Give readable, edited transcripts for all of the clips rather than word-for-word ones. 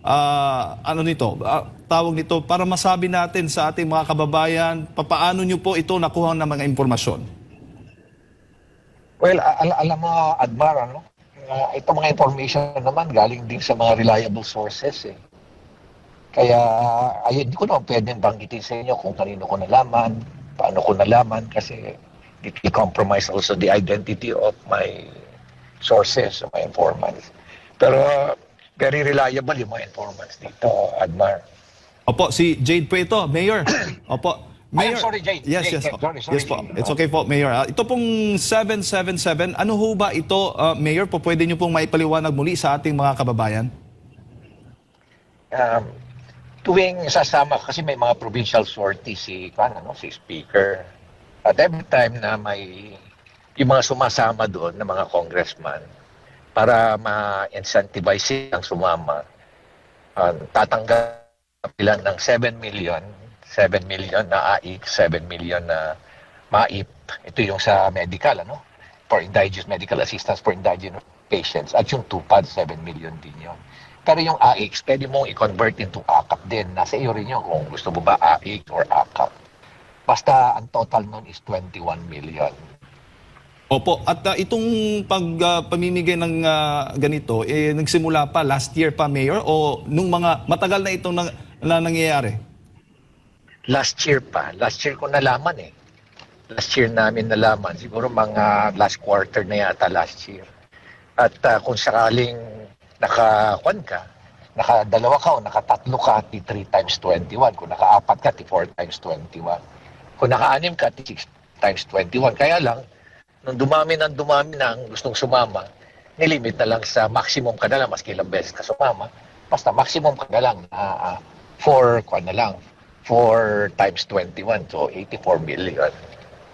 ano nito, tawag nito, para masabi natin sa ating mga kababayan, paano nyo po ito nakuha ng mga impormasyon? Well, alam mo, Admar, ano? Itong mga information naman galing din sa mga reliable sources eh. Kaya, ayun, hindi ko naman pwedeng banggitin sa inyo kung kanino ko nalaman, paano ko nalaman, kasi it will compromise also the identity of my sources, of my informants. Pero, very reliable yung mga informants dito, Admar. Opo, si Jade po ito, Mayor. Opo. Mayor. I'm sorry, Jade. Yes, Jade, yes. sorry, Yes po. Jade. It's okay po, Mayor. Ito pong 777, ano ho ba ito, Mayor? Po, pwede nyo pong maipaliwanag muli sa ating mga kababayan? Tuwing sasama, kasi may mga provincial sortie si Speaker. At every time na may yung mga sumasama doon na mga congressman, para ma-incentivize silang sumama, tatanggap ilan ng 7 million na AIC, 7 million na MAIP. Ito yung sa medical, for indigenous medical assistance for indigenous patients. At yung TUPAD, 7 million din yun. Pero yung AIC, pwede mong i-convert into AKAP din. Nasa iyo rin yun kung gusto mo ba AIC or AKAP. Basta ang total nun is 21 million. Opo, at itong pamimigay ng ganito, nagsimula pa last year pa, Mayor, o nung mga matagal na itong nangyayari? Last year pa. Last year ko nalaman eh. Last year namin nalaman. Siguro mga last quarter na yata last year. At kung sakaling nakadalawa ka o nakatatlo ka, 3 times 21. Kung naka-4 ka, 4 times 21. Kung naka-6 ka, 6 times 21. Kaya lang, nung dumami na ang gustong sumama, nilimit na lang sa maximum ka na lang, maski ilang beses ka sumama, basta maximum ka na lang, 4 times 21, so 84 million.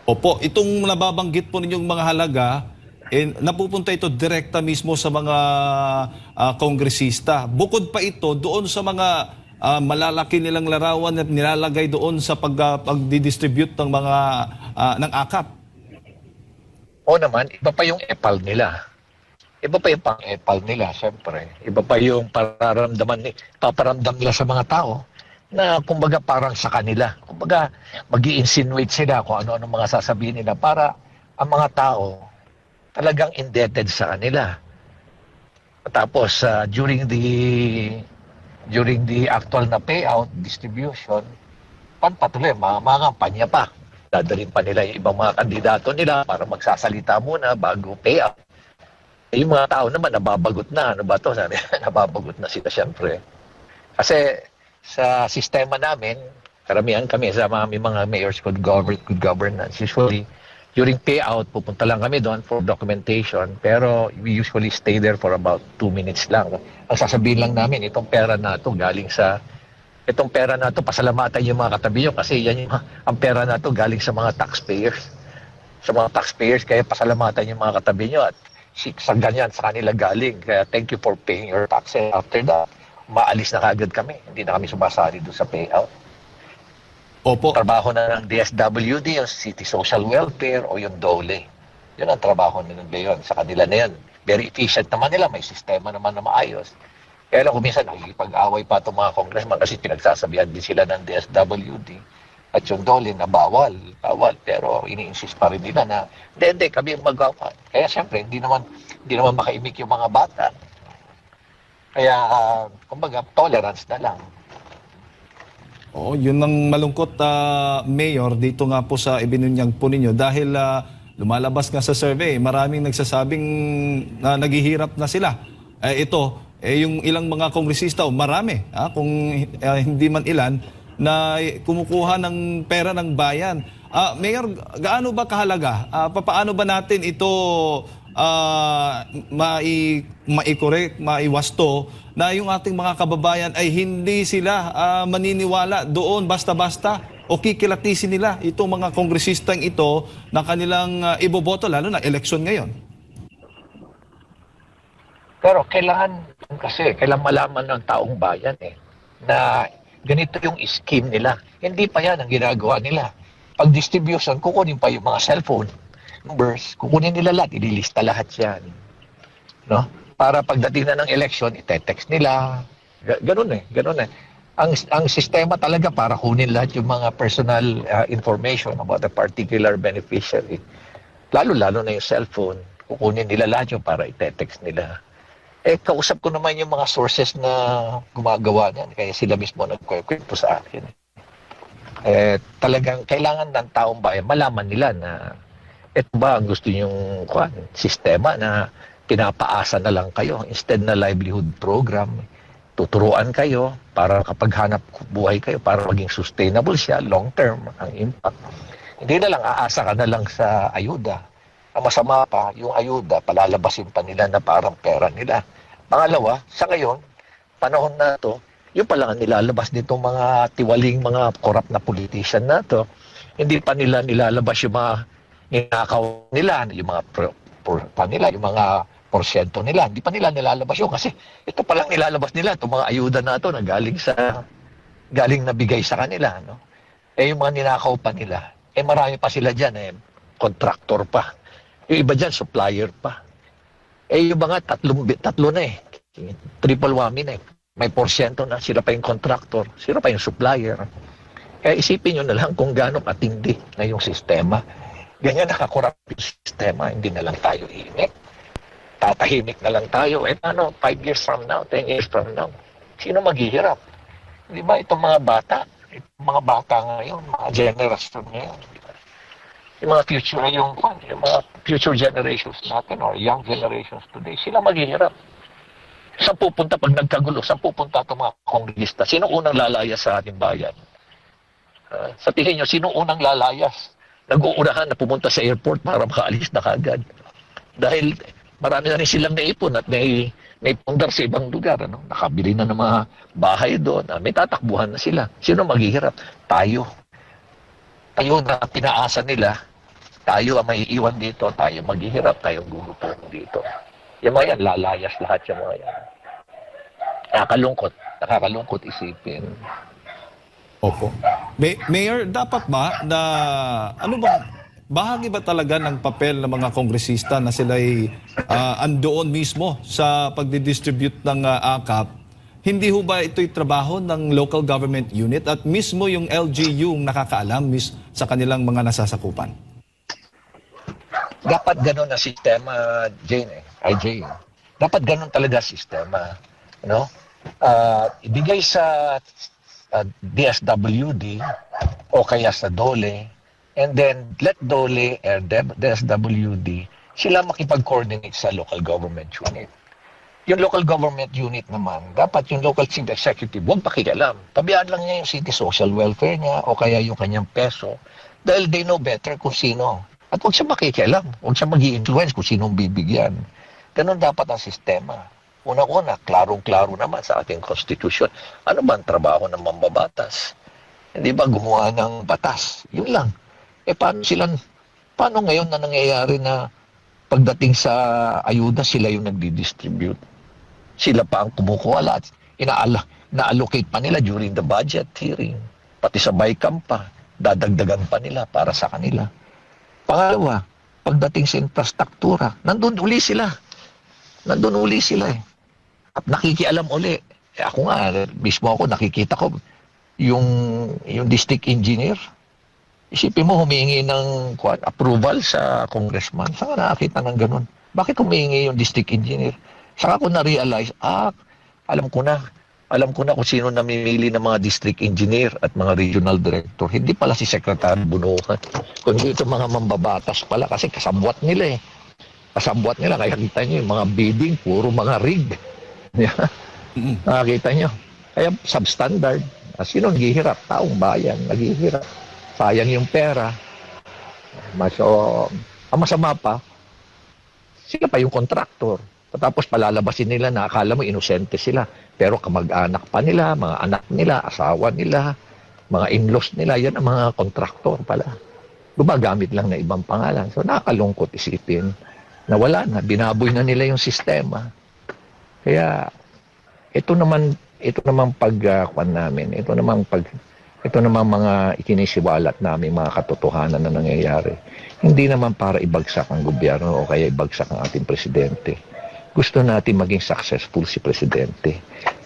Opo, itong nababanggit po ninyong mga halaga, napupunta ito direkta mismo sa mga kongresista. Bukod pa ito doon sa mga malalaki nilang larawan at nilalagay doon sa pagdidistribute ng mga ng AKAP. O naman, iba pa yung EPAL nila. Iba pa yung pang-EPAL nila, syempre. Iba pa yung paparamdam nila sa mga tao na kumbaga parang sa kanila. Kumbaga mag-i-insinuate sila kung ano-ano mga sasabihin nila para ang mga tao talagang indebted sa kanila. Tapos during the actual na payout distribution, patuloy mga kampanya pa. Dadalhin pa nila yung ibang mga kandidato nila para magsasalita muna bago payout. Yung mga tao naman nababagot na. Ano ba to? Sabi, nababagot na sila syempre. Kasi sa sistema namin, karamihan kami sa mga mayors good governance. Usually, during payout, pupunta lang kami doon for documentation. Pero we usually stay there for about 2 minutes lang. Ang sasabihin lang namin, itong pera na ito galing sa pasalamatan yung mga katabi nyo kasi yan ang pera na ito galing sa mga taxpayers. Sa mga taxpayers, kaya pasalamatan yung mga katabi nyo at sa ganyan sa kanila galing. Kaya thank you for paying your taxes. After that, maalis na kagad kami. Hindi na kami sumasali doon sa payout. Opo. Trabaho na ng DSWD, yung City Social Welfare o yung DOLE. Yun ang trabaho nila yun. Sa kanila na yan. Very efficient naman nila. May sistema naman na maayos. Kaya lang kung minsan nakikipag-away pa itong mga congressman kasi pinagsasabihan din sila ng DSWD at yung DOLE na bawal. Pero ini-insist pa rin nila na hindi, kami yung magawa. Kaya siyempre, hindi naman makaimik yung mga bata. Kaya, kumbaga, tolerance na lang. Oh, yun ang malungkot, Mayor, dito nga po sa ibinunyag po ninyo dahil lumalabas nga sa survey, maraming nagsasabing naghihirap na sila. Yung ilang mga kongresista, marami, kung hindi man ilan, na kumukuha ng pera ng bayan. Mayor, gaano ba kahalaga? Paano ba natin ito mai-correct, maiwasto na yung ating mga kababayan ay hindi sila maniniwala doon basta-basta o kikilatisin nila itong mga kongresistang ito na kanilang iboboto lalo na eleksyon ngayon? Pero kailangan malaman ng taong bayan na ganito yung scheme nila. Hindi pa yan ang ginagawa nila. Pag distribution, kukunin pa yung mga cellphone numbers, kukunin nila lahat, ililista lahat yan. No? Para pagdating na ng election, ite-text nila, Ganun eh, ganun eh. Ang sistema talaga para kunin lahat yung mga personal information about a particular beneficiary. Lalo-lalo na yung cellphone. Kukunin nila lahat yung para i-text nila. Kausap ko naman yung mga sources na gumagawa niyan. Kaya sila mismo nagkwento sa akin. Talagang kailangan ng taong bayan malaman nila na ito ba ang gusto nyong sistema na pinapaasa na lang kayo instead na livelihood program. Tuturuan kayo para kapag hanap buhay kayo para maging sustainable siya, long term ang impact. Hindi na lang aasa ka na lang sa ayuda. Ang masama pa, yung ayuda, palalabasin pa nila na parang pera nila. Pangalawa, sa ngayon, panahon na to, yung pala ang nilalabas nitong mga tiwaling, mga corrupt na politician na to, hindi pa nila nilalabas yung mga ninakaw nila, yung mga yung mga porsyento nila. Hindi pa nila nilalabas yun kasi ito palang nilalabas nila, itong mga ayuda na to na galing nabigay sa kanila. No? Yung mga ninakaw pa nila, marami pa sila dyan, contractor pa. Yung iba dyan, supplier pa. Yung mga tatlo na triple whammy na May porsyento na, sila pa yung contractor, sila pa yung supplier. Kaya isipin nyo na lang kung gaano katindi na yung sistema. Ganyan nakakurap yung sistema, hindi na lang tayo iinit. Tatahimik na lang tayo. 5 years from now, 10 years from now, sino maghihirap? Di ba itong mga bata? Itong mga bata ngayon, mga generation ngayon. Yung mga future generations natin or young generations today, sila maghihirap. Saan pupunta pag nagkagulo? Saan pupunta itong mga kongressista? Sino unang lalayas sa ating bayan? Sa tingin nyo, sino unang lalayas? Nag-uurahan na pumunta sa airport para makaalis na kagad. Dahil marami na rin silang naipon at may pundar sa ibang lugar. Nakabili na ng mga bahay doon. May tatakbuhan na sila. Sino maghihirap? Tayo. Tayo na pinaasa nila. Tayo ang may iwan dito. Tayo maghihirap. Tayo gugupong dito. Yung mga yan, lalayas lahat yung mga yan. Nakakalungkot isipin. Opo. Mayor, dapat ba na, bahagi ba talaga ng papel ng mga kongresista na sila'y andoon mismo sa pagdidistribute ng AKAP? Hindi ho ba ito'y trabaho ng local government unit at mismo yung LGU yung nakakaalam sa kanilang mga nasasakupan? Dapat ganun na sistema, IJ. Dapat ganun talaga sistema. Ibigay sa DSWD o kaya sa DOLE, and then let DOLE and DSWD sila makipag-coordinate sa local government unit. Yung local government unit naman, dapat yung local chief executive, huwag pakialam. Pabayaan lang niya yung city social welfare niya o kaya yung kanyang peso dahil they know better kung sino. At huwag siya makikialam, huwag siya mag-i-influence kung sinong bibigyan. Ganun dapat ang sistema. Una-una, klarong-klaro naman sa ating konstitusyon. Ano ba ang trabaho ng mambabatas? Hindi ba gumawa ng batas? Yun lang. Paano ngayon na nangyayari na pagdating sa ayuda, sila yung nagdi-distribute? Sila pa ang kumukuha lahat. Ina-allocate pa nila during the budget hearing. Pati sa BICAM pa. Dadagdagan pa nila para sa kanila. Pangalawa, pagdating sa infrastruktura, nandun uli sila. At nakikialam uli. Ako nga, mismo ako, nakikita ko, yung district engineer, isipin mo, humingi ng approval sa congressman. Saan ka nakakita ng ganun? Bakit humingi yung district engineer? Saka ko na-realize, alam ko na kung sino namimili ng mga district engineer at mga regional director. Hindi pala si Secretary Bunuhan. Kundi ito mga mambabatas pala kasi kasabwat nila Kasabwat nila. Kaya kita nyo yung mga bidding, puro mga rig. Nakakita nyo. Kaya substandard. Sino naghihirap? Taong bayan naghihirap. Sayang yung pera. Ang masama pa, sila pa yung kontraktor. Tapos palalabasin nila na akala mo inosente sila. Pero kamag-anak pa nila, mga anak nila, asawa nila, mga in-laws nila, yan ang mga kontraktor pala. Gumagamit lang na ibang pangalan. So nakakalungkot isipin na wala na, binaboy na nila yung sistema. Kaya ito naman pagkuan namin, ito naman mga ikinisiwalat namin, mga katotohanan na nangyayari. Hindi naman para ibagsak ang gobyerno o kaya ibagsak ang ating presidente. Gusto natin maging successful si presidente.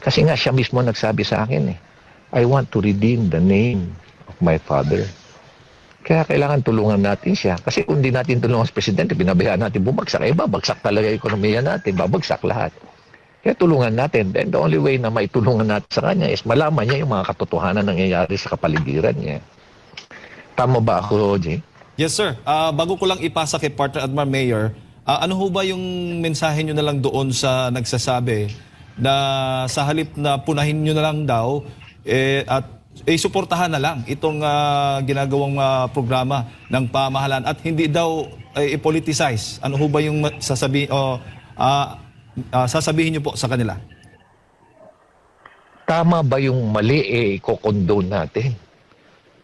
Kasi nga siya mismo nagsabi sa akin I want to redeem the name of my father. Kaya kailangan tulungan natin siya. Kasi kung di natin tulungan sa presidente, binabayaan natin bumagsak. Babagsak talaga yung ekonomiya natin. Babagsak lahat. Kaya tulungan natin. Then the only way na maitulungan natin sa kanya is malaman niya yung mga katotohanan nangyayari sa kapaligiran niya. Tama ba ako, Jay? Yes, sir. Bago ko lang ipasa kay Partner Admar Mayor, ano ho ba yung mensahe nyo na lang doon sa nagsasabi na sa halip na punahin nyo na lang daw at suportahan na lang itong ginagawang programa ng pamahalaan at hindi daw i-politicize? Ano ho ba yung sasabihin nyo po sa kanila? Tama ba yung mali i-condone natin?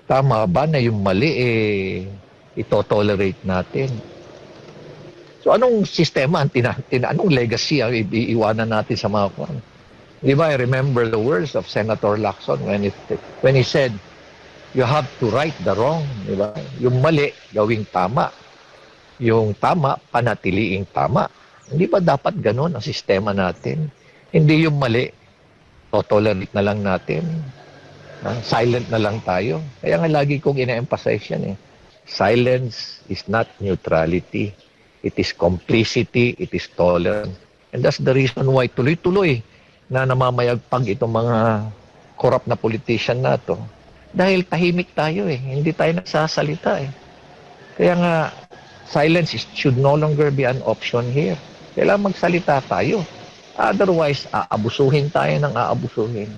Tama ba na yung mali ito-tolerate natin? So anong sistema, anong legacy ang iiwanan natin sa mga kwan? Di ba, I remember the words of Senator Lacson when he said, you have to right the wrong. Di ba? Yung mali, gawing tama. Yung tama, panatiliing tama. Hindi ba dapat ganun ang sistema natin? Hindi yung mali, tolerate na lang natin. Silent na lang tayo. Kaya nga lagi kong ina-emphasize yan Silence is not neutrality. It is complicity, it is tolerance. And that's the reason why tuloy-tuloy na namamayagpag itong mga corrupt na politician na to. Dahil tahimik tayo hindi tayo nagsasalita Kaya nga, silence should no longer be an option here. Kailangan magsalita tayo. Otherwise, aabusuhin tayo ng aabusuhin.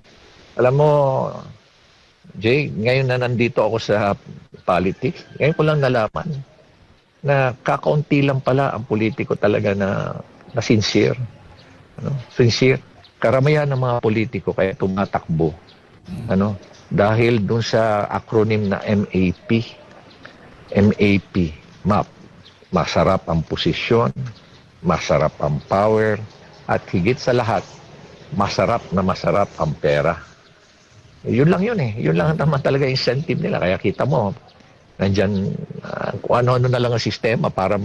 Alam mo, Jay, ngayon na nandito ako sa politics, ngayon ko lang nalaman na kakaunti lang pala ang politiko talaga na sincere. Sincere. Karamihan ng mga politiko kaya tumatakbo. Dahil dun sa acronym na MAP. MAP, MAP. Masarap ang posisyon, masarap ang power, at higit sa lahat, masarap ang pera. Yun lang yun Yun lang naman talaga incentive nila. Kaya kita mo, nandyan, kung ano-ano na lang ang sistema para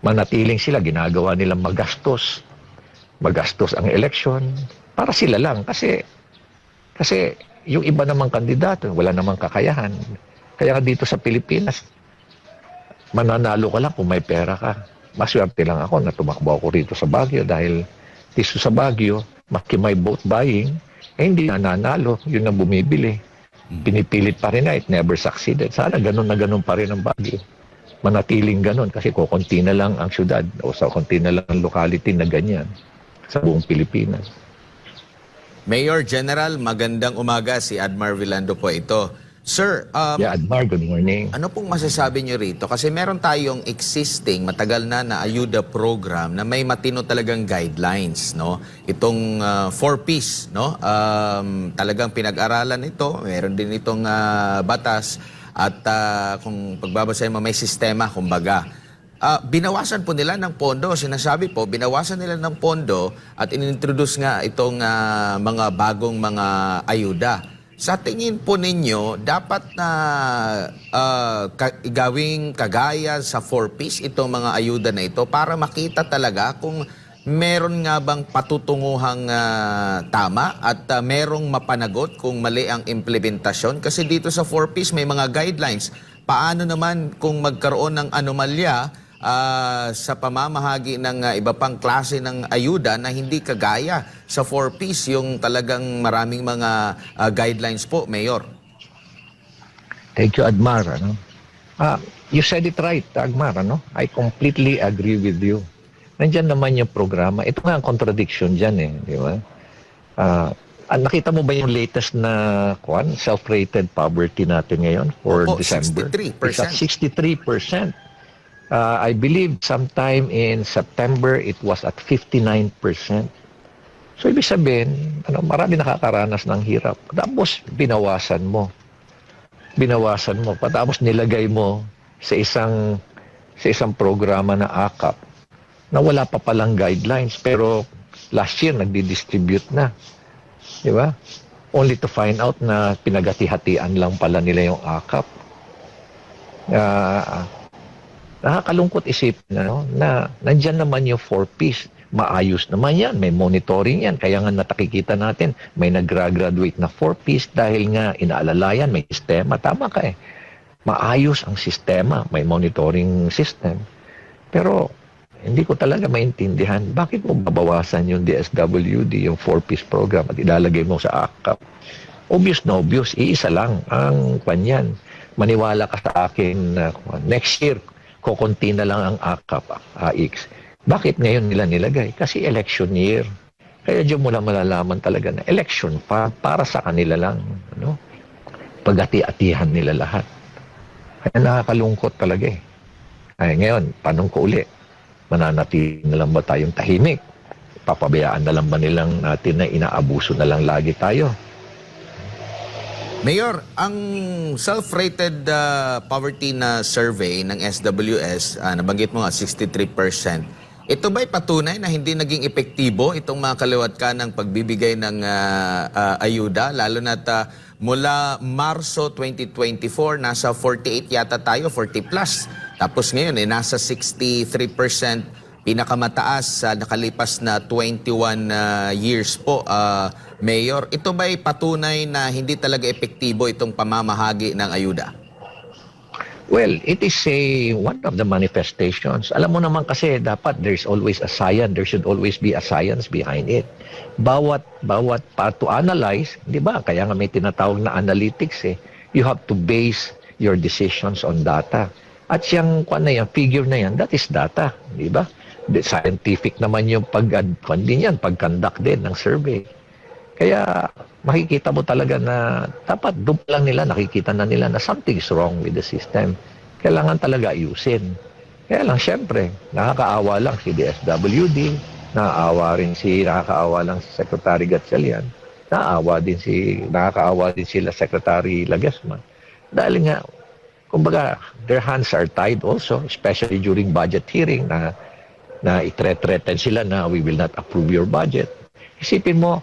manatiling sila, ginagawa nilang magastos ang eleksyon para sila lang. Kasi yung iba namang kandidato, wala namang kakayahan. Kaya dito sa Pilipinas, mananalo ka lang kung may pera ka. Maswerte lang ako na tumakbo ako rito sa Baguio dahil dito sa Baguio, maki may vote buying, hindi nananalo, yun ang bumibili. Pinipilit pa rin it never succeeded. Sana ganun na ganun pa rin ang Baguio. Manatiling ganun kasi kukunti na lang ang syudad o sa kunti na lang ang locality na ganyan sa buong Pilipinas. Mayor General, magandang umaga. Si Admar Villando po ito. Sir, Admar, good morning. ano pong masasabi niyo rito? Kasi meron tayong existing, matagal na ayuda program na may matino talagang guidelines, no? Itong 4Ps, no? Talagang pinag-aralan ito. Meron din itong batas at kung pagbabasay mo may sistema, kumbaga. Binawasan po nila ng pondo. Sinasabi po, binawasan nila ng pondo at inintroduce nga itong mga bagong mga ayuda. Sa tingin po ninyo, dapat na gawing kagaya sa 4Ps itong mga ayuda na ito para makita talaga kung meron nga bang patutunguhang tama at merong mapanagot kung mali ang implementasyon. Kasi dito sa 4Ps may mga guidelines. Paano naman kung magkaroon ng anomalya sa pamamahagi ng iba pang klase ng ayuda na hindi kagaya sa 4Ps, yung talagang maraming mga guidelines po, Mayor? Thank you, Admar. You said it right, Admar. I completely agree with you. Nandiyan naman yung programa. Ito nga ang contradiction dyan di ba? Nakita mo ba yung latest na self-rated poverty natin ngayon for December? 63%. It's at 63%. I believe sometime in September, it was at 59%. So, ibig sabihin, marami nakakaranas ng hirap. Tapos, binawasan mo. Tapos, nilagay mo sa isang programa na AKAP na wala pa palang guidelines. Pero, last year, nagdi-distribute na. Di ba? Only to find out na pinagati-hatian lang pala nila yung AKAP. Nakakalungkot isipin na nandyan naman yung 4Ps. maayos naman yan, may monitoring yan. Kaya nga natakikita natin, may nag-graduate na 4-piece dahil nga inaalalayan, may sistema. Tama ka eh. Maayos ang sistema, may monitoring system. Pero hindi ko talaga maintindihan, bakit mo babawasan yung DSWD, yung 4-piece program at ilalagay mo sa AKAP? Obvious na obvious, iisa lang ang kanyan. Maniwala ka sa akin na next year, kukunti na lang ang AKAP, AX. Bakit ngayon nila nilagay? Kasi election year. Kaya diyan mo na malalaman talaga na election para sa kanila lang. Ano? Pag-ati-atihan nila lahat. Kaya nakakalungkot talaga eh. Ay, ngayon, tanong ko uli, mananatili na lang ba tayong tahimik? Papabayaan na lang ba nilang natin na inaabuso na lang lagi tayo? Mayor, ang self-rated poverty na survey ng SWS, nabanggit mo nga 63%, ito ba'y patunay na hindi naging epektibo itong mga kaliwat ka ng pagbibigay ng ayuda? Lalo na mula Marso 2024, nasa 48 yata tayo, 40 plus. Tapos ngayon, nasa 63%, pinakamataas sa nakalipas na 21 years po, Mayor. Ito ba'y patunay na hindi talaga epektibo itong pamamahagi ng ayuda? Well, it is one of the manifestations. Alam mo naman kasi dapat there's always a science, there should always be a science behind it. Bawat to analyze, 'di ba? Kaya nga may tinatawag na analytics eh. You have to base your decisions on data. At yung figure na yan, that is data, 'di ba? Scientific naman yung pag-conduct din ng survey. Kaya makikita mo talaga na dapat doon lang nila, nakikita na nila na something is wrong with the system. Kailangan talaga ayusin. Kaya lang, syempre, nakakaawa lang si DSWD, nakakaawa lang si Secretary Gatchalian, nakakaawa din sila Secretary Laguesman. Dahil nga, kumbaga, their hands are tied also, especially during budget hearing na itre-threaten sila na we will not approve your budget. Isipin mo,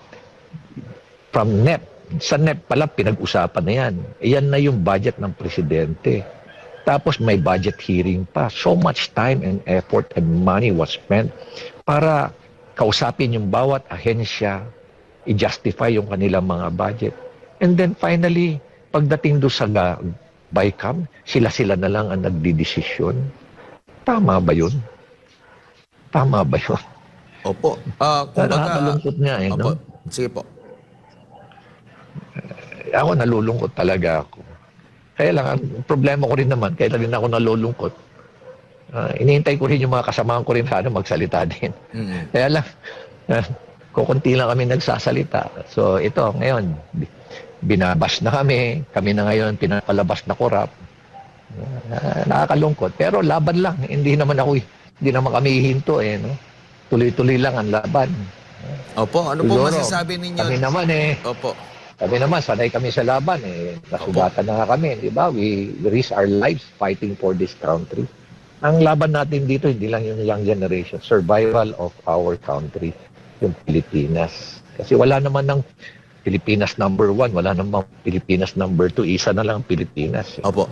from NEP, sa NEP pala pinag-usapan na yan. Iyan na yung budget ng presidente. Tapos may budget hearing pa. So much time and effort and money was spent para kausapin yung bawat ahensya, i-justify yung kanilang mga budget. And then finally, pagdating doon sa BICAM, sila-sila na lang ang nagdidesisyon. Tama ba yun? Tama ba yun? Opo. Nakakalungkot nga eh, opo. no? Sige po. Ako nalulungkot talaga ako. Kaya lang, ang problema ko rin naman, kaya rin ako nalulungkot. Inihintay ko rin yung mga kasamahan ko rin sana magsalita din. Kaya lang, kukunti lang kami nagsasalita. So ito, ngayon, binabas na kami na ngayon pinapalabas na korap. Nakakalungkot. Pero laban lang, hindi naman kami hihinto eh. No? Tuloy-tuloy lang ang laban. Opo, ano po masasabi ninyo? Kami naman Opo. Kami naman, sanay kami sa laban eh. Nasugatan na nga kami, di ba? We risk our lives fighting for this country. Ang laban natin dito, hindi lang yung young generation. Survival of our country, yung Pilipinas. Kasi wala naman ng Pilipinas number 1, wala namang Pilipinas number 2. Isa na lang Pilipinas. Opo.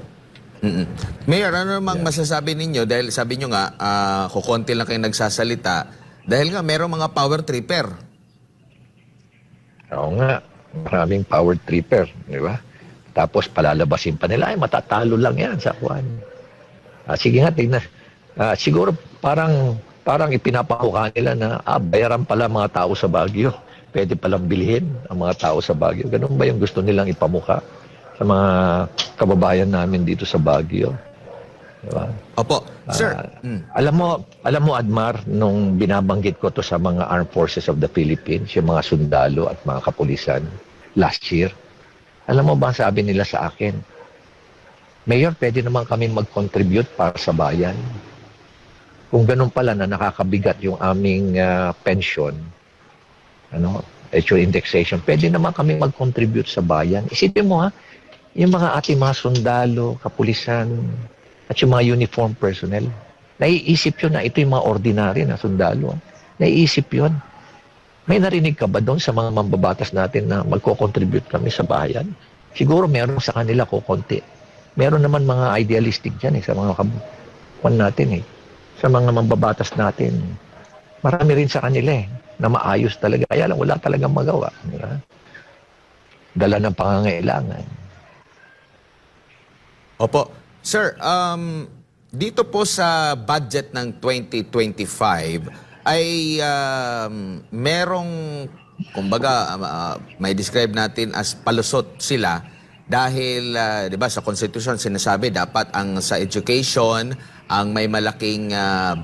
Mayor, ano namang masasabi ninyo? Dahil sabi nyo nga, kukonti lang kayo nagsasalita. Dahil nga, merong mga power tripper. Oo nga. Maraming power tripper, di ba? Tapos palalabasin pa nila, ay matatalo lang yan sa kuwan. Sige nga, tignan. Siguro parang ipinapakuha nila na bayaran pala mga tao sa Baguio. Pwede palang bilhin ang mga tao sa Baguio. Ganun ba yung gusto nilang ipamuka sa mga kababayan namin dito sa Baguio? Diba? Opo. Sir. Alam mo, Admar, nung binabanggit ko to sa mga Armed Forces of the Philippines, yung mga sundalo at mga kapulisan, last year, alam mo ba sabi nila sa akin, Mayor, pwede naman kami mag-contribute para sa bayan. Kung ganun pala na nakakabigat yung aming pension, actual indexation, pwede naman kami mag-contribute sa bayan. Isipin mo yung mga ating mga sundalo, kapulisan, at yung mga uniform personnel, naiisip yun na ito yung mga ordinary na sundalo. Naiisip yun. May narinig ka ba doon sa mga mambabatas natin na magko-contribute kami sa bayan? Siguro meron sa kanila kukunti. Meron naman mga idealistic dyan sa mga kabuan natin sa mga mambabatas natin. Marami rin sa kanila na maayos talaga. Kaya lang wala talagang magawa. Diba? Dala ng pangangailangan. Opo. Sir, dito po sa budget ng 2025 ay merong, kumbaga, may describe natin as palusot sila dahil, di ba, sa Constitution sinasabi dapat ang sa education ang may malaking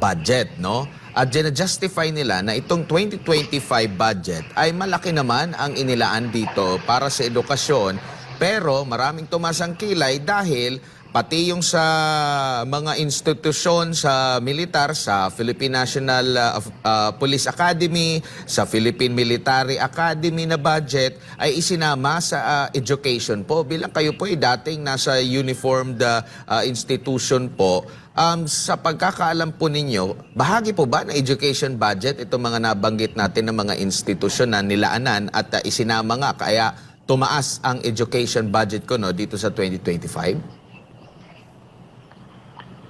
budget, no? At justify nila na itong 2025 budget ay malaki naman ang inilaan dito para sa edukasyon, pero maraming tumasang kilay dahil pati yung sa mga institusyon sa militar, sa Philippine National Police Academy, sa Philippine Military Academy na budget ay isinama sa education po. Bilang kayo po ay dating nasa uniformed institution po, sa pagkakaalam po ninyo, bahagi po ba ng education budget itong mga nabanggit natin ng mga institusyon na nilaanan at isinama nga kaya tumaas ang education budget ko dito sa 2025?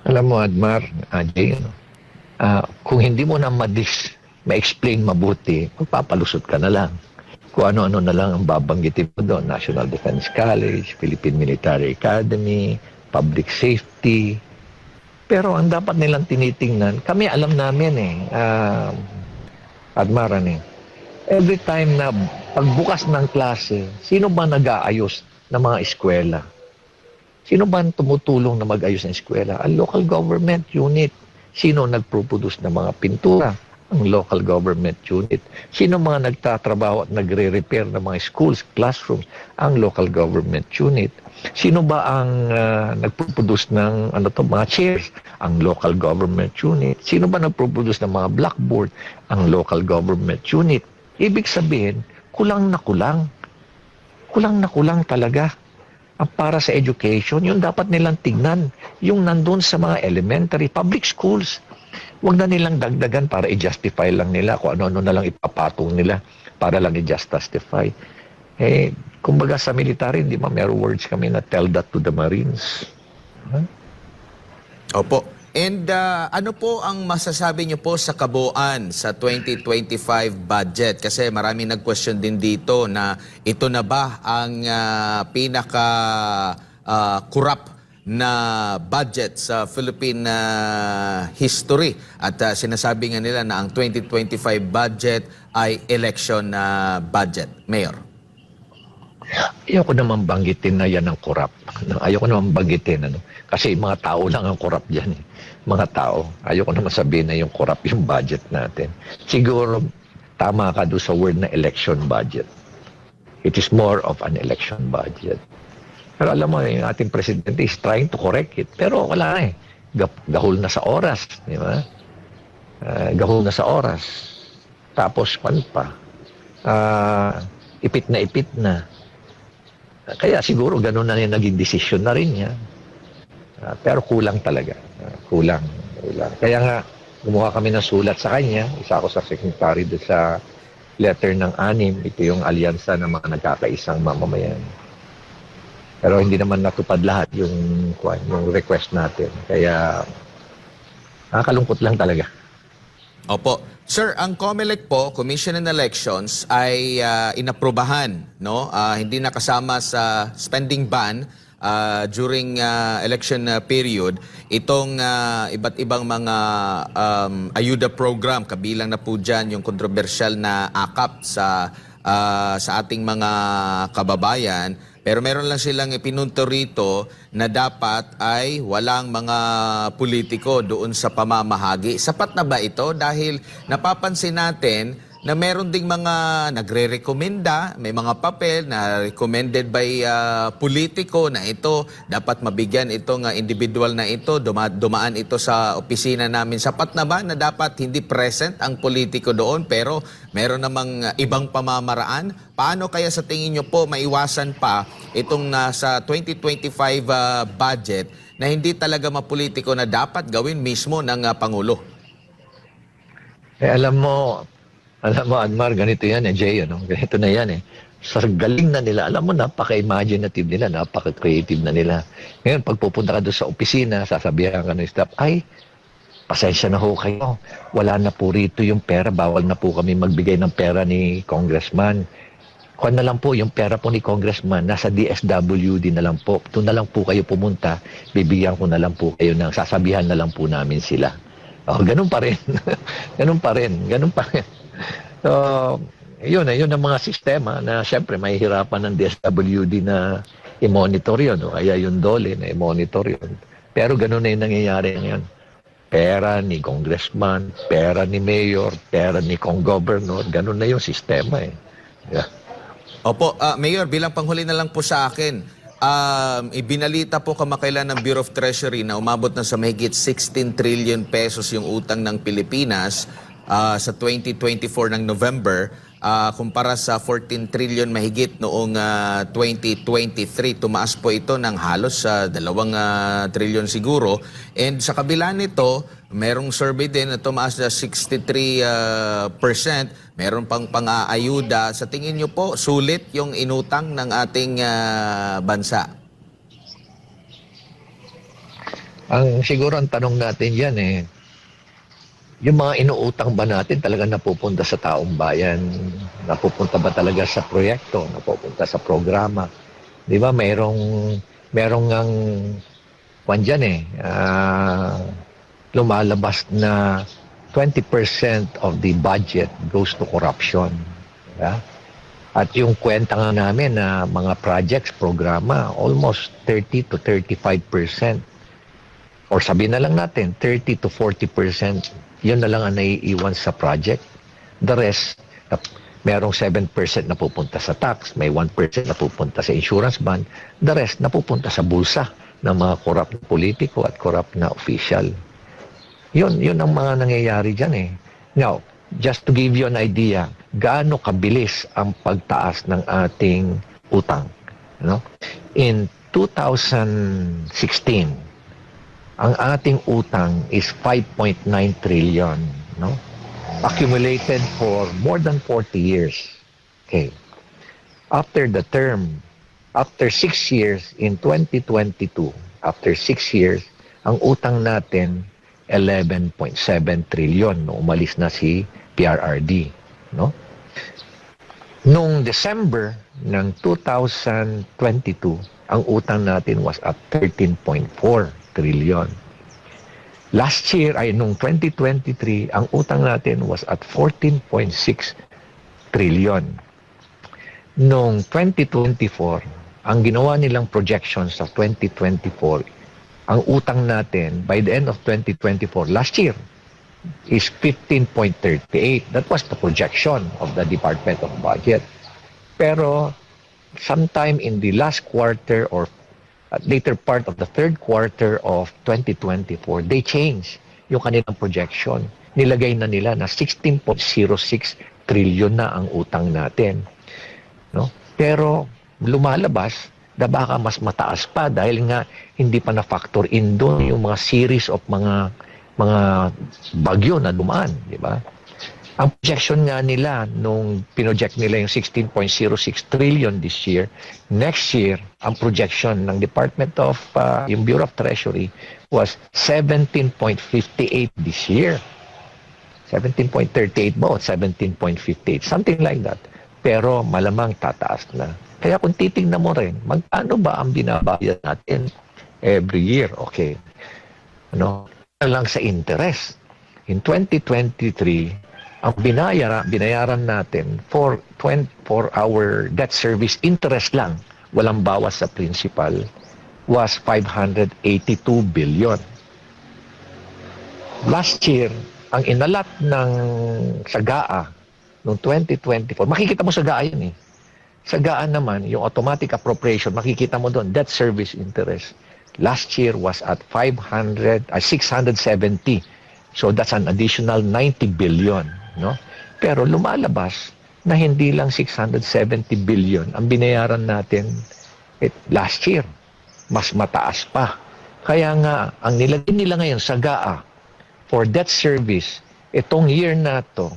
Alam mo, Admar, Ajay, kung hindi mo na ma-explain mabuti, magpapalusot ka na lang. Kung ano-ano na lang ang babanggitin mo doon. National Defense College, Philippine Military Academy, Public Safety. Pero ang dapat nilang tinitingnan, kami alam namin Admar, every time na pagbukas ng klase, sino ba nag-aayos ng mga eskwela? Sino ba tumutulong na mag-ayos ng eskwela? Ang local government unit. Sino nagproduce ng mga pintura? Ang local government unit. Sino mga nagtatrabaho at nagre-repair ng mga schools, classrooms? Ang local government unit. Sino ba ang nagproduce ng mga chairs? Ang local government unit. Sino ba nagproduce ng mga blackboard? Ang local government unit. Ibig sabihin, kulang na kulang. Kulang na kulang talaga. Para sa education, yung dapat nilang tignan, yung nandun sa mga elementary, public schools. Huwag na nilang dagdagan para i-justify lang nila kung ano-ano na lang ipapatong nila para lang i-justify. Kumbaga sa military, di ba, meron words kami na tell that to the Marines. Opo. And ano po ang masasabi niyo po sa kabuuan sa 2025 budget? Kasi marami nag-question din dito na ito na ba ang pinaka-corrupt na budget sa Philippine history? At sinasabi nga nila na ang 2025 budget ay election budget. Mayor. Ayoko naman banggitin na yan ang corrupt. Ayoko naman banggitin. Kasi mga tao lang ang corrupt dyan. Mga tao. Ayoko naman sabihin na yung corrupt yung budget natin. Siguro, tama ka doon sa word na election budget. It is more of an election budget. Pero alam mo, yung ating presidente is trying to correct it. Pero wala na gahol na sa oras. Di ba? Gahol na sa oras. Tapos, pan pa? Ipit na. Kaya siguro gano'n na yung naging desisyon na rin niya. Pero kulang talaga. Kulang. Kaya nga, gumawa kami ng sulat sa kanya. Isa ako sa secretary doon sa letter ng 6. Ito yung alyansa ng mga nagkakaisang mamamayan. Pero hindi naman natupad lahat yung request natin. Kaya, nakakalungkot lang talaga. Opo. Sir, ang COMELEC po, Commission on Elections, ay inaprubahan, no? Hindi nakasama sa spending ban during election period itong iba't ibang mga ayuda program. Kabilang na po dyan yung kontrobersyal na AKAP sa ating mga kababayan. Pero meron lang silang ipinunto rito na dapat ay walang mga politiko doon sa pamamahagi. Sapat na ba ito? Dahil napapansin natin na meron ding mga nagre-rekomenda, may mga papel na recommended by politiko na ito, dapat mabigyan itong individual na ito, dumaan ito sa opisina namin. Sapat na ba na dapat hindi present ang politiko doon pero meron namang ibang pamamaraan? Paano kaya sa tingin nyo po maiwasan pa itong nasa 2025 budget na hindi talaga mapolitiko na dapat gawin mismo ng Pangulo? Alam mo, Admar, ganito yan Jay, ganito na yan Sa galing na nila, alam mo, napaka-imaginative nila, napaka-creative na nila. Ngayon, pag pupunta ka doon sa opisina, sasabihan ka ng staff, ay, pasensya na ho kayo. Wala na po rito yung pera. Bawal na po kami magbigay ng pera ni Congressman. Kung na lang po, yung pera po ni Congressman, nasa DSWD na lang po. Doon na lang po kayo pumunta. Bibigyan ko na lang po kayo ng, sasabihan na lang po namin sila. Ganun pa rin. Ganun pa rin. So, yun ang mga sistema na siyempre mahihirapan ng DSWD na i-monitor yun. Kaya yung DOLE na i-monitor yun. Pero ganun na yung nangyayari ngayon. Pera ni congressman, pera ni mayor, pera ni governor, ganun na yung sistema eh. Yeah. Opo, Mayor, bilang panghuli na lang po sa akin, ibinalita po kamakailan ng Bureau of Treasury na umabot na sa mahigit 16 trillion pesos yung utang ng Pilipinas sa 2024 ng November, kumpara sa 14 trillion mahigit noong 2023. Tumaas po ito ng halos 2 trillion siguro. And sa kabila nito, merong survey din na tumaas na 63%. Meron pang pang-aayuda. Sa tingin nyo po, sulit yung inutang ng ating bansa? Siguro ang tanong natin yan yung mga inuutang ba natin talaga napupunta sa taong bayan? Napupunta ba talaga sa proyekto? Napupunta sa programa? Di ba merong ang kwan dyan lumalabas na 20% of the budget goes to corruption. Diba? At yung kwenta nga namin na mga projects, programa, almost 30 to 35%. Or sabihin na lang natin, 30 to 40%. Yun na lang ang naiiwan sa project. The rest, merong 7% na pupunta sa tax, may 1% na pupunta sa insurance bond, the rest na pupunta sa bulsa ng mga corrupt na politiko at corrupt na official. Yun ang mga nangyayari dyan Now, just to give you an idea, gaano kabilis ang pagtaas ng ating utang. In 2016, ang ating utang is 5.9 trillion, accumulated for more than 40 years. Okay. After the term, after 6 years, in 2022, after 6 years, ang utang natin 11.7 trillion umalis na si PRRD, Noong December ng 2022, ang utang natin was at 13.4 trillion. Last year, nung 2023, ang utang natin was at 14.6 trillion. Noong 2024, ang ginawa nilang projections sa 2024, ang utang natin by the end of 2024, last year, is 15.38. That was the projection of the Department of Budget. Pero sometime in the last quarter or later part of the third quarter of 2024, they changed yung kanilang projection. Nilagay na nila na 16.06 trillion na ang utang natin. Pero lumalabas na baka mas mataas pa dahil nga hindi pa na-factor in doon yung mga series of mga bagyo na dumaan, di ba? Ang projection nga nila, nung pinoject nila yung 16.06 trillion this year, next year, ang projection ng Department of, yung Bureau of Treasury was 17.58 this year. 17.38 ba o 17.58? Something like that. Pero malamang tataas na. Kaya kung titingnan mo rin, magkano ba ang binabayad natin every year? Okay. Lang sa interest. In 2023, ang binayaran natin for our debt service interest lang, walang bawas sa principal, was 582 billion. Last year, ang inalat ng SAGAA noong 2024, makikita mo SAGAA yun SAGAA naman, yung automatic appropriation, makikita mo doon, debt service interest. Last year was at 670. So that's an additional 90 billion. Pero lumalabas na hindi lang 670 billion ang binayaran natin last year. Mas mataas pa. Kaya nga, ang nilagay nila ngayon sa GAA for debt service, itong year na to,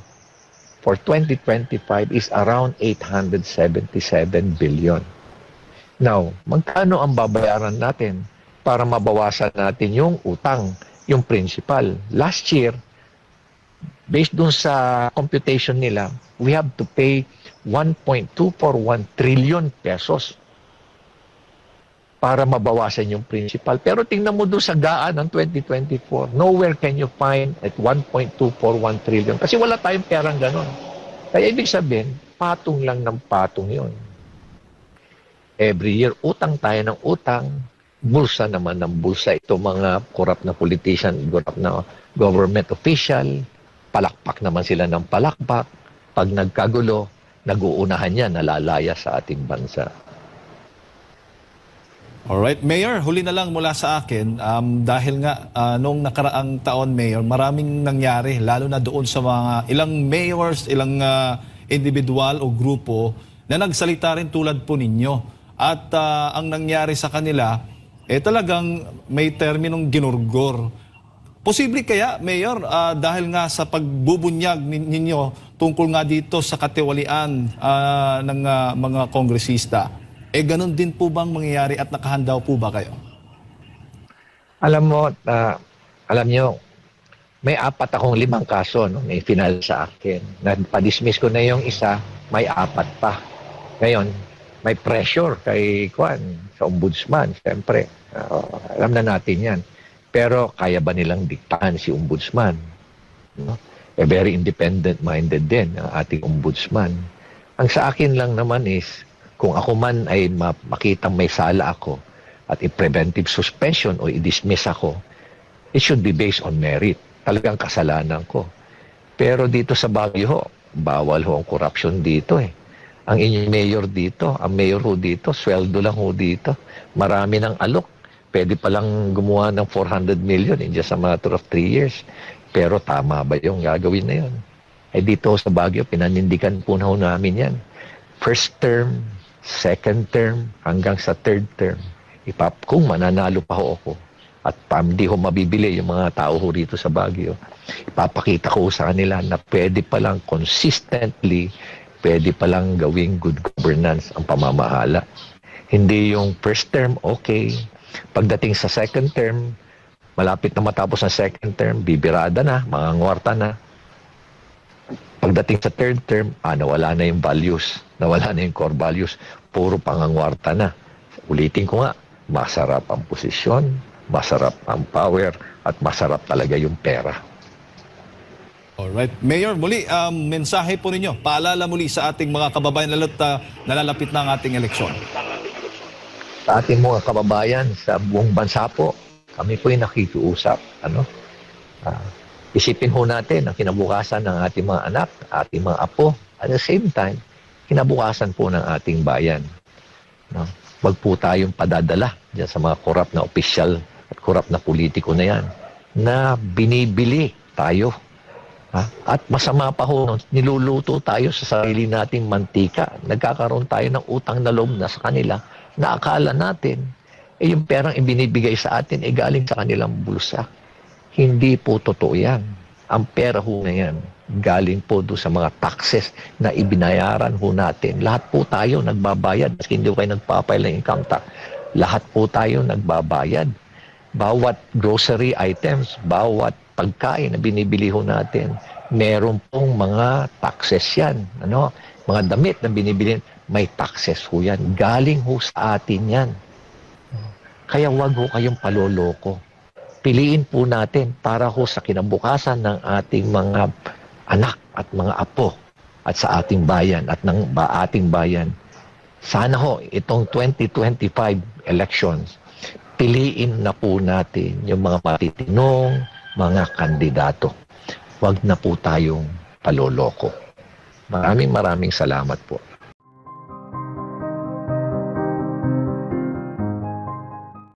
for 2025 is around 877 billion. Now, magkano ang babayaran natin para mabawasan natin yung utang yung principal. Last year, based dun sa computation nila, we have to pay 1.241 trillion pesos para mabawasan yung principal. Pero tingnan mo doon sa gaan ng 2024, nowhere can you find at 1.241 trillion. Kasi wala tayong perang ganon. Kaya ibig sabihin, patong lang ng patong yon. Every year, utang tayo ng utang, bulsa naman ng bulsa. Ito mga corrupt na politician, corrupt na government official, palakpak naman sila ng palakpak. Pag nagkagulo, nag-uunahan yan, nalalaya sa ating bansa. Alright, Mayor, huli na lang mula sa akin. Dahil nga noong nakaraang taon, Mayor, maraming nangyari, lalo na doon sa mga ilang mayors, ilang individual o grupo na nagsalita rin tulad po ninyo. At ang nangyari sa kanila, talagang may terminong ginurgor. Posible kaya, Mayor, dahil nga sa pagbubunyag ninyo tungkol nga dito sa katiwalian ng mga kongresista, ganun din po bang mangyayari at nakahanda po ba kayo? Alam mo, alam nyo, may 5 akong 5 kaso, no? May final sa akin. Nagpa-dismiss ko na yung isa, may 4 pa. Ngayon, may pressure kay Kwan, sa ombudsman, siyempre. Alam na natin yan. Pero kaya ba nilang diktahan si ombudsman? No? Very independent-minded din ang ating ombudsman. Ang sa akin lang naman is, kung ako man ay makitang may sala ako at i-preventive suspension o i-dismiss ako, it should be based on merit. Talagang kasalanan ko. Pero dito sa Baguio, bawal ho ang corruption dito eh. Ang inyong mayor dito, ang mayor ho dito, sweldo lang ho dito. Marami ng alok. Pwede palang gumawa ng 400 million in just a matter of 3 years. Pero tama ba yung gagawin na yun? Dito sa Baguio, pinanindigan po na ho namin yan. First term, second term, hanggang sa third term. Kung mananalo pa ho ako, at hindi ho mabibili yung mga tao ho rito sa Baguio, ipapakita ko sa kanila na pwede palang consistently, pwede palang gawing good governance ang pamamahala. Hindi yung first term, okay. Pagdating sa second term, malapit na matapos ang second term, bibirada na, mangangwarta na. Pagdating sa third term, nawala na yung values, nawala na yung core values, puro pangangwarta na. Ulitin ko nga, masarap ang posisyon, masarap ang power, at masarap talaga yung pera. Alright. Mayor, muli, mensahe po ninyo, paalala muli sa ating mga kababayan, lalo't nalalapit na ang ating eleksyon. Sa ating mga kababayan sa buong bansa po, kami po yung nakikiusap. Isipin ho natin ang kinabukasan ng ating mga anak, ating mga apo. At the same time, kinabukasan po ng ating bayan. No? Wag po tayong padadala dyan sa mga korap na opisyal at korap na politiko na yan na binibili tayo. At masama pa ho, niluluto tayo sa sarili nating mantika. Nagkakaroon tayo ng utang na loob na sa kanila na akala natin, yung perang ibinibigay sa atin galing sa kanilang bulsa. Hindi po totoo yan. Ang pera ho na yan, galing po doon sa mga taxes na ibinayaran ho natin. Lahat po tayo nagbabayad. Maski hindi kayo nagpapail ng income tax. Lahat po tayo nagbabayad. Bawat grocery items, bawat pagkain na binibili ho natin, meron pong mga taxes yan. Mga damit na binibili, may taxes ho yan. Galing ho sa atin yan. Kaya wag ho kayong paloloko. Piliin po natin para ho sa kinabukasan ng ating mga anak at mga apo at sa ating bayan at ng ating bayan. Sana ho itong 2025 elections, piliin na po natin yung mga matitinong mga kandidato. Wag na po tayong paloloko. Maraming salamat po.